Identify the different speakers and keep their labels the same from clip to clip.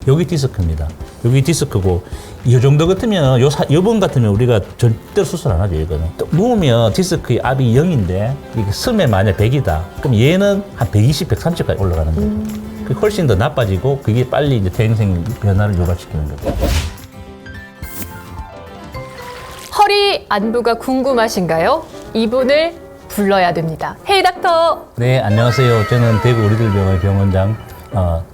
Speaker 1: 여기 디스크입니다. 여기 디스크고 이 정도 같으면 요번 같으면 우리가 절대로 수술 안 하죠. 이거는 또 누우면 디스크의 압이 0인데 이게 스면 만약 100이다. 그럼 얘는 한 120, 130까지 올라가는 거죠. 그 훨씬 더 나빠지고 그게 빨리 이제 퇴행성 변화를 유발시키는 거죠.
Speaker 2: 허리 안부가 궁금하신가요? 이분을 불러야 됩니다. 헤이 닥터!
Speaker 1: 네, 안녕하세요. 저는 대구 우리들병원 병원장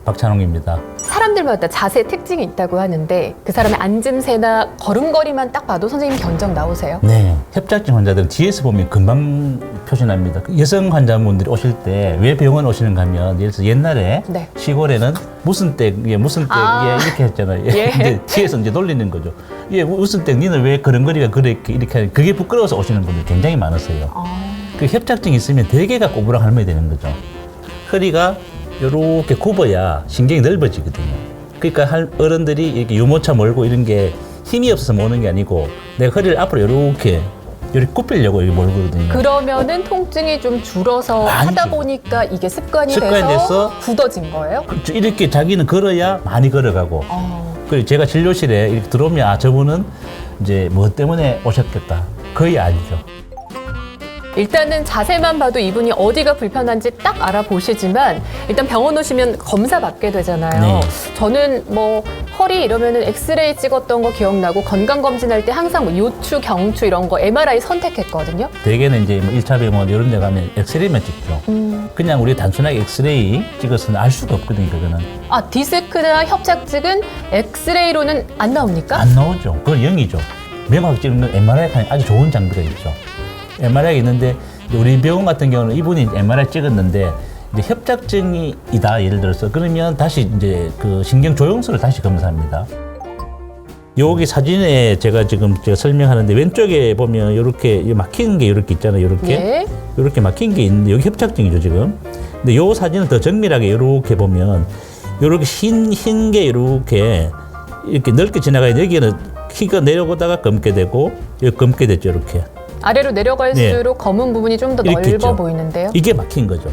Speaker 1: 박찬홍입니다.
Speaker 2: 사람들마다 자세 특징이 있다고 하는데 그 사람의 앉음새나 걸음걸이만 딱 봐도 선생님 견적 나오세요?
Speaker 1: 네, 협착증 환자들은 뒤에서 보면 금방 표시납니다. 여성 환자분들이 오실 때 왜 병원 오시는가 하면 예를 들어서 옛날에
Speaker 2: 네.
Speaker 1: 시골에는 무슨 댁 이렇게 했잖아요.
Speaker 2: 예.
Speaker 1: 근데 뒤에서 이제 놀리는 거죠. 무슨 댁 니는 왜 걸음걸이가 이렇게 하는 그게 부끄러워서 오시는 분들 굉장히 많으세요. 그 협착증이 있으면 대개가 꼬부랑 할머니 되는 거죠. 허리가 이렇게 굽어야 신경이 넓어지거든요. 그러니까 어른들이 이렇게 유모차 몰고 이런 게 힘이 없어서 모는 게 아니고 내가 허리를 앞으로 이렇게 굽히려고 이렇게 몰거든요.
Speaker 2: 그러면은 통증이 좀 줄어서
Speaker 1: 아니죠.
Speaker 2: 하다 보니까 이게 습관이
Speaker 1: 습관이
Speaker 2: 돼서
Speaker 1: 돼서
Speaker 2: 굳어진 거예요?
Speaker 1: 이렇게 자기는 걸어야 많이 걸어가고. 그리고 제가 진료실에 이렇게 들어오면 아 저분은 이제 뭐 때문에 오셨겠다. 거의 아니죠.
Speaker 2: 일단은 자세만 봐도 이분이 어디가 불편한지 딱 알아보시지만 일단 병원 오시면 검사 받게 되잖아요.
Speaker 1: 네.
Speaker 2: 저는 뭐 허리 이러면은 엑스레이 찍었던 거 기억나고 건강검진할 때 항상 뭐 요추, 경추 이런 거 MRI 선택했거든요.
Speaker 1: 대개는 이제 뭐 1차 병원 이런 데 가면 엑스레이만 찍죠. 그냥 우리 단순하게 엑스레이 찍어서는 알 수가 없거든요, 그거는.
Speaker 2: 아, 디스크나 협착증은 엑스레이로는 안 나옵니까?
Speaker 1: 안 나오죠. 그건 0이죠. 명확히 찍는 건 MRI 가 아주 좋은 장비가 있죠. MRI가 있는데 우리 병원 같은 경우는 이분이 MRI 찍었는데 이제 협착증이다 예를 들어서 그러면 다시 이제 그 신경 조영수를 다시 검사합니다. 여기 사진에 제가 설명하는데 왼쪽에 보면 이렇게 막힌 게 이렇게 있잖아요. 이렇게
Speaker 2: 예.
Speaker 1: 이렇게 막힌 게 있는데 여기 협착증이죠 지금. 근데 요 사진은 더 정밀하게 이렇게 보면 이렇게 흰 게 이렇게 넓게 지나가야 여기는 키가 내려오다가 검게 되고 여기 검게 됐죠 이렇게.
Speaker 2: 아래로 내려갈수록 검은 부분이 좀 더
Speaker 1: 이렇게
Speaker 2: 넓어
Speaker 1: 있죠.
Speaker 2: 보이는데요.
Speaker 1: 이게 막힌 거죠.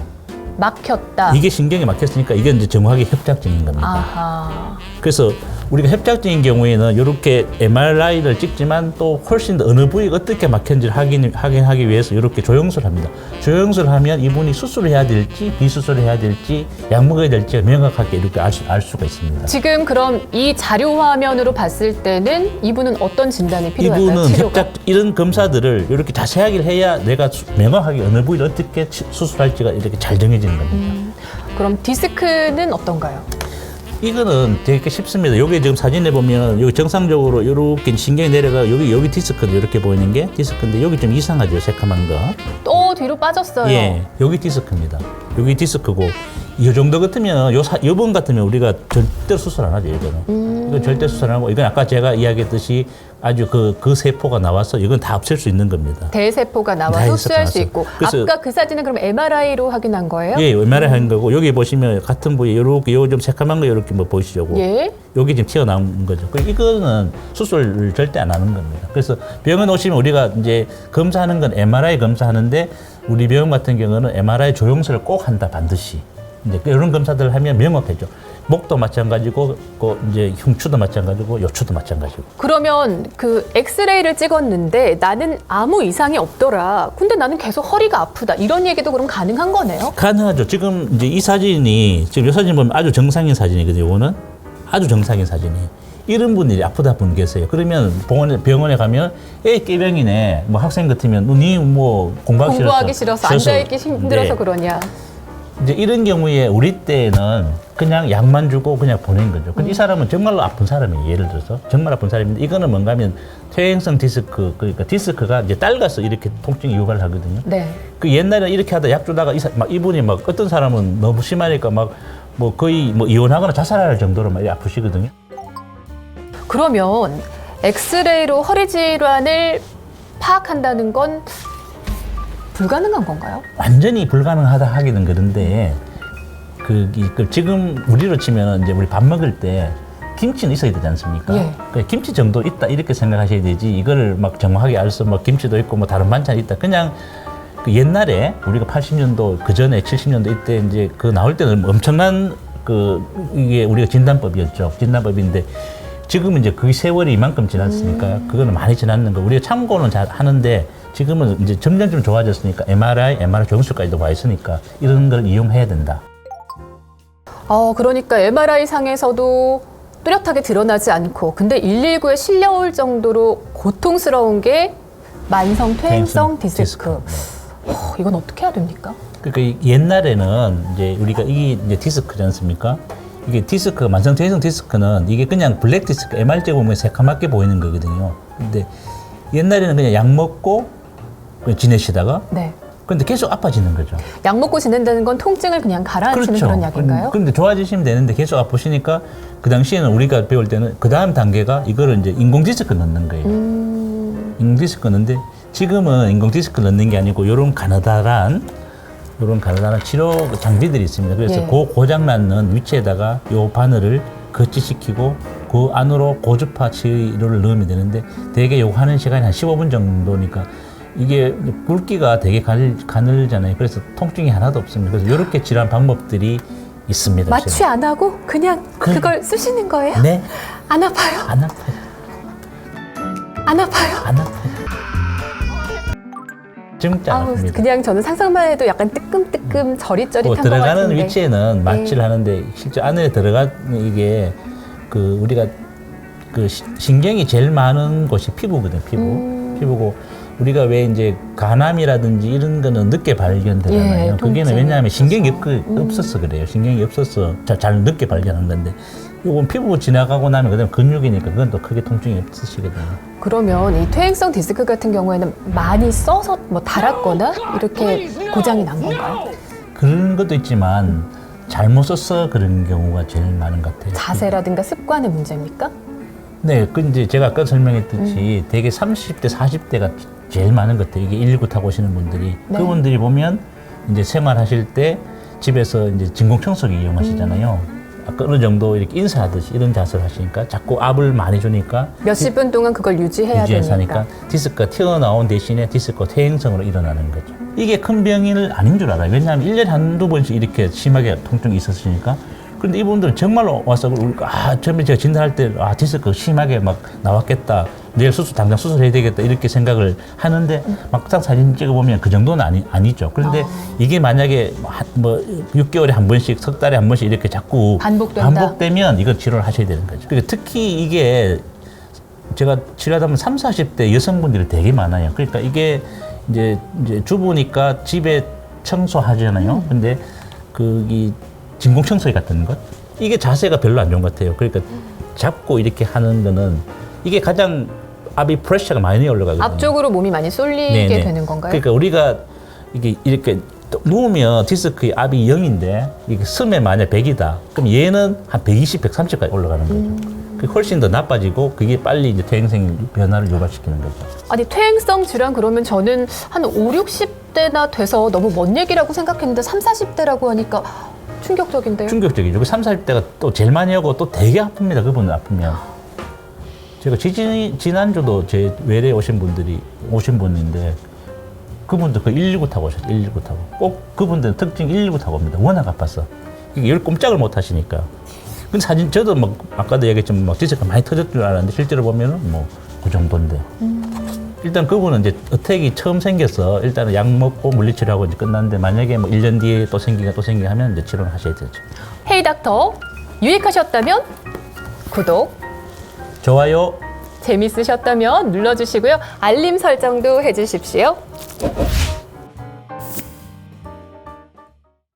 Speaker 2: 막혔다.
Speaker 1: 이게 신경이 막혔으니까 이게 이제 정확하게 협착증인 겁니다.
Speaker 2: 아하.
Speaker 1: 그래서 우리가 협착증인 경우에는 이렇게 MRI를 찍지만 또 훨씬 더 어느 부위가 어떻게 막혔는지를 확인하기 위해서 이렇게 조영술을 합니다. 조영술을 하면 이분이 수술을 해야 될지 비수술을 해야 될지 약 먹어야 될지 명확하게 이렇게 알 수가 있습니다.
Speaker 2: 지금 그럼 이 자료 화면으로 봤을 때는 이분은 어떤 진단이 필요할까요?
Speaker 1: 이분은
Speaker 2: 치료가?
Speaker 1: 이런 검사들을 이렇게 자세하게 해야 내가 명확하게 어느 부위를 어떻게 수술할지가 이렇게 잘 정해지는 겁니다.
Speaker 2: 그럼 디스크는 어떤가요?
Speaker 1: 이거는 되게 쉽습니다. 여기 지금 사진에 보면 여기 정상적으로 이렇게 신경이 내려가 여기 디스크도 이렇게 보이는 게 디스크인데 여기 좀 이상하죠, 새까만 거.
Speaker 2: 또 뒤로 빠졌어요.
Speaker 1: 예, 여기 디스크입니다. 여기 디스크고 이 정도 같으면 요번 같으면 우리가 절대로 수술 안 하죠, 이거는. 이건 절대 수술 안 하고 이건 아까 제가 이야기했듯이 아주 그 세포가 나와서 이건 다 없앨 수 있는 겁니다.
Speaker 2: 대세포가 나와서
Speaker 1: 대세포가
Speaker 2: 흡수할 수
Speaker 1: 나와서.
Speaker 2: 있고
Speaker 1: 그래서-
Speaker 2: 아까 그 사진은 그럼 MRI로 확인한 거예요?
Speaker 1: 예, MRI 한 거고 여기 보시면 같은 부위 이렇게 요 좀 새까만 거 이렇게 뭐 보이시죠?
Speaker 2: 예.
Speaker 1: 여기 지금 튀어나온 거죠. 이거는 수술을 절대 안 하는 겁니다. 그래서 병원 오시면 우리가 이제 검사하는 건 MRI 검사하는데 우리 병원 같은 경우는 MRI 조영술을 꼭 한다 반드시. 이제 이런 검사들을 하면 명확해져. 목도 마찬가지고, 이제 흉추도 마찬가지고, 요추도 마찬가지고.
Speaker 2: 그러면 그 엑스레이를 찍었는데 나는 아무 이상이 없더라. 근데 나는 계속 허리가 아프다. 이런 얘기도 그럼 가능한 거네요?
Speaker 1: 가능하죠. 지금 이제 이 사진이 지금 이 사진 보면 아주 정상인 사진이거든요. 이거는 아주 정상인 사진이에요. 이런 분들이 아프다 분 계세요. 그러면 병원에 가면 깨병이네. 뭐 학생 같으면 니 뭐
Speaker 2: 공부하기 싫어서 앉아있기 힘들어서
Speaker 1: 네.
Speaker 2: 그러냐.
Speaker 1: 이제 이런 경우에 우리 때는 그냥 약만 주고 그냥 보낸 거죠. 근데 이 사람은 정말로 아픈 사람이에요. 예를 들어서 정말 아픈 사람인데 이거는 뭔가 하면 퇴행성 디스크 그러니까 디스크가 이제 딸가서 이렇게 통증이 유발을 하거든요.
Speaker 2: 네.
Speaker 1: 그 옛날에 이렇게 하다 약 주다가 이분이 막 어떤 사람은 너무 심하니까 막 뭐 거의 뭐 이혼하거나 자살할 정도로 막 아프시거든요.
Speaker 2: 그러면 엑스레이로 허리 질환을 파악한다는 건 불가능한 건가요?
Speaker 1: 완전히 불가능하다 하기는 그런데 지금 우리로 치면 이제 우리 밥 먹을 때 김치는 있어야 되지 않습니까?
Speaker 2: 예.
Speaker 1: 그 김치 정도 있다 이렇게 생각하셔야 되지 이거를 막 정확하게 알수 뭐 김치도 있고 뭐 다른 반찬이 있다 그냥 그 옛날에 우리가 80년도 그 전에 70년도 이때 이제 그 나올 때는 엄청난 이게 우리가 진단법이었죠. 진단법인데 지금은 이제 그 세월이 이만큼 지났으니까 그거는 많이 지났는 거. 우리가 참고는 잘 하는데 지금은 이제 점점 좀 좋아졌으니까 MRI 경수까지도 와 있으니까 이런 걸 이용해야 된다.
Speaker 2: 그러니까 MRI 상에서도 뚜렷하게 드러나지 않고 근데 119에 실려올 정도로 고통스러운 게 만성 퇴행성 디스크. 이건 어떻게 해야 됩니까?
Speaker 1: 그러니까 옛날에는 이제 우리가 이게 이제 디스크지 않습니까? 이게 디스크, 만성 퇴행성 디스크는 이게 그냥 블랙 디스크, MR제 보면 새카맣게 보이는 거거든요. 근데 옛날에는 그냥 약 먹고 그냥 지내시다가
Speaker 2: 네.
Speaker 1: 근데 계속 아파지는 거죠.
Speaker 2: 약 먹고 지낸다는 건 통증을 그냥 가라앉히는
Speaker 1: 그렇죠.
Speaker 2: 그런 약인가요?
Speaker 1: 근데 좋아지시면 되는데 계속 아프시니까 그 당시에는 우리가 배울 때는 그 다음 단계가 이거를 이제 인공 디스크 넣는 거예요. 인공 디스크 넣는데 지금은 인공 디스크 넣는 게 아니고 이런 가느다란 치료 장비들이 있습니다. 그래서
Speaker 2: 예.
Speaker 1: 그 고장 났는 위치에다가 요 바늘을 거치시키고 그 안으로 고주파 치료를 넣으면 되는데 대개 요거 하는 시간이 한 15분 정도니까 이게 굵기가 되게 가늘잖아요. 그래서 통증이 하나도 없습니다. 그래서 이렇게 치료한 방법들이 있습니다.
Speaker 2: 마취 안 하고 그냥 그걸 쓰시는 거예요?
Speaker 1: 네.
Speaker 2: 안 아파요?
Speaker 1: 안 아파요.
Speaker 2: 안 아파요?
Speaker 1: 안 아파요. 진짜 안 아픕니다.
Speaker 2: 그냥 저는 상상만 해도 약간 뜨끔뜨끔 저릿저릿한 것
Speaker 1: 들어가는
Speaker 2: 같은데.
Speaker 1: 위치에는 마취를 하는데 실제 안에 들어가는 이게 우리가 신경이 제일 많은 곳이 피부거든요. 피부고 우리가 왜 이제 간암이라든지 이런 거는 늦게 발견되잖아요.
Speaker 2: 예,
Speaker 1: 그게는 왜냐하면 신경이 없어서 그래요. 신경이 없어서 잘 늦게 발견한 건데 요건 피부 지나가고 나면 그다음 근육이니까 그건 또 크게 통증이 없으시거든요.
Speaker 2: 그러면 이 퇴행성 디스크 같은 경우에는 많이 써서 뭐 닳았거나 이렇게 고장이 난 건가요?
Speaker 1: 그런 것도 있지만 잘못 써서 그런 경우가 제일 많은 것 같아요.
Speaker 2: 자세라든가 습관의 문제입니까?
Speaker 1: 네, 그 이제 제가 아까 설명했듯이 되게 30대, 40대가 제일 많은 것 같아요. 이게 119 타고 오시는 분들이.
Speaker 2: 네.
Speaker 1: 그분들이 보면 이제 생활하실 때 집에서 이제 진공청소기 이용하시잖아요. 아까 어느 정도 이렇게 인사하듯이 이런 자세를 하시니까 자꾸 압을 많이 주니까
Speaker 2: 몇십 분 동안 그걸 유지해야
Speaker 1: 유지해서
Speaker 2: 되니까.
Speaker 1: 하니까 디스크가 튀어나온 대신에 디스크가 퇴행성으로 일어나는 거죠. 이게 큰 병이 아닌 줄 알아요. 왜냐하면 1년에 한두 번씩 이렇게 심하게 통증이 있었으니까. 근데 이분들은 정말로 와서 처음에 제가 진단할 때 디스크 심하게 막 나왔겠다. 내일 당장 수술해야 되겠다. 이렇게 생각을 하는데 막상 사진 찍어보면 그 정도는 아니죠. 그런데 이게 만약에 뭐 6개월에 한 번씩, 석 달에 한 번씩 이렇게 자꾸 반복되면 이거 치료를 하셔야 되는 거죠. 그러니까 특히 이게 제가 치료하다 보면 30, 40대 여성분들이 되게 많아요. 그러니까 이게 이제 주부니까 집에 청소하잖아요. 근데 이 진공청소기 같은 것 이게 자세가 별로 안 좋은 것 같아요. 그러니까 잡고 이렇게 하는 거는 이게 가장 압이 프레셔가 많이 올라가거든요.
Speaker 2: 앞쪽으로 몸이 많이 쏠리게
Speaker 1: 네네.
Speaker 2: 되는 건가요?
Speaker 1: 그러니까 우리가 이게 이렇게 누우면 디스크의 압이 0인데 이게 쓰면 만약 100이다. 그럼 얘는 한 120, 130까지 올라가는 거죠. 그게 훨씬 더 나빠지고 그게 빨리 이제 퇴행성 변화를 유발시키는 거죠.
Speaker 2: 아니 퇴행성 질환 그러면 저는 한 5, 60대나 돼서 너무 먼 얘기라고 생각했는데 3, 40대라고 하니까 충격적인데요?
Speaker 1: 충격적이죠. 그 30, 40대가 또 제일 많이 하고 또 되게 아픕니다. 그분들 아프면. 제가 지난주도 제 외래 오신 분인데 그분들 119 타고 오셨어요. 119 타고. 꼭 그분들은 특징 119 타고 옵니다. 워낙 아파서. 이게 열 꼼짝을 못 하시니까. 근데 사진 저도 막 아까도 얘기했지만 막 디스크가 많이 터졌을 줄 알았는데 실제로 보면은 뭐 그 정도인데. 일단 그분은 이제 어택이 처음 생겨서 일단은 약 먹고 물리치료하고 이제 끝났는데 만약에 뭐 1년 뒤에 또 생기게 하면 이제 치료를 하셔야 되죠.
Speaker 2: 헤이 닥터 유익하셨다면 구독,
Speaker 1: 좋아요.
Speaker 2: 재밌으셨다면 눌러주시고요. 알림 설정도 해주십시오.